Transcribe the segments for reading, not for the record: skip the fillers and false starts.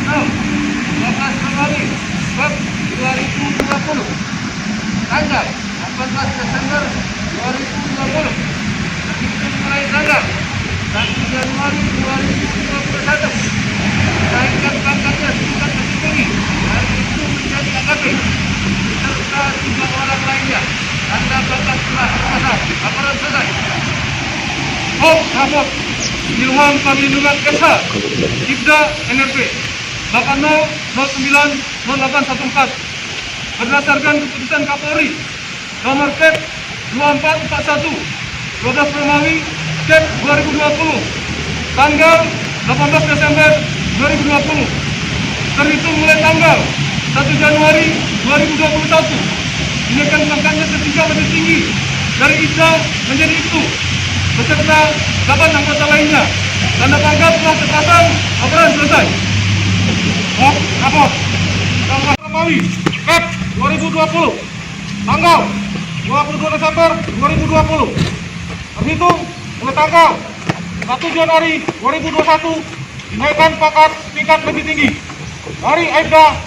12 Februari 2020. Tanggal 18 Desember 2020. Hitung mulai tanggal 1 Januari 2021. Naikkan pangkatnya setingkat lebih tinggi dari itu menjadi AKP serta 3 orang lainnya. Tanda pangkat telah terpasang. Laporan selesai. Kapok Ilham Perlindungan SH Ibda NRP 80090814 berdasarkan keputusan Kapolri nomor Kep 2441 12 Romawi Kep 2020 tanggal 18 Desember 2020 terhitung mulai tanggal 1 Januari 2021 dinaikkan pangkatnya setingkat lebih tinggi dari Ibda menjadi Ibtu beserta 8 anggota lainnya. Tanda pangkat telah terpasang. Laporan selesai. Kapok Romawi Kep 2020 tanggal 22 Desember 2020 terhitung mulai tanggal 1 Januari 2021 dinaikkan pangkat tingkat lebih tinggi dari Aibda.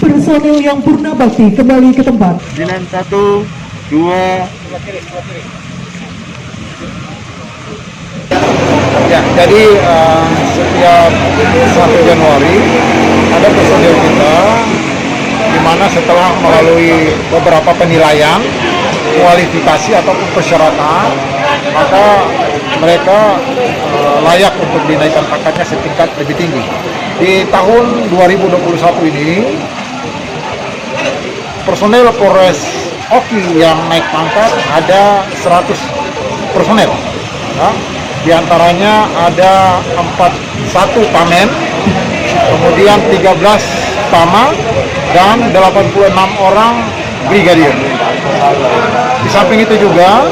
Personil yang purna bakti kembali ke tempat. Bilan 1, 2. Ya, jadi setiap 1 Januari ada personil kita di mana setelah melalui beberapa penilaian, kualifikasi ataupun persyaratan, maka mereka layak untuk dinaikkan pangkatnya setingkat lebih tinggi. Di tahun 2021 ini personel Polres Oki yang naik pangkat ada 100 personel. Ya. Di antaranya ada 41 pamen, kemudian 13 pama, dan 86 orang brigadier. Di samping itu juga,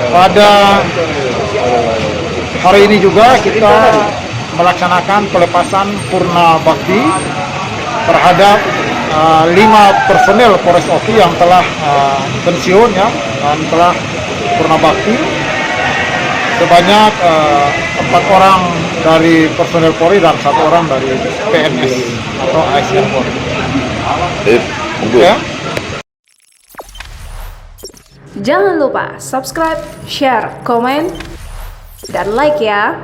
pada hari ini juga kita melaksanakan pelepasan purna bakti terhadap 5 personel Polres Oki yang telah pensiun ya, dan telah purna bakti. Sebanyak 4 orang dari personel Polri dan 1 orang dari PNS atau ASN Polri. Ya. Jangan lupa subscribe, share, komen, dan like ya.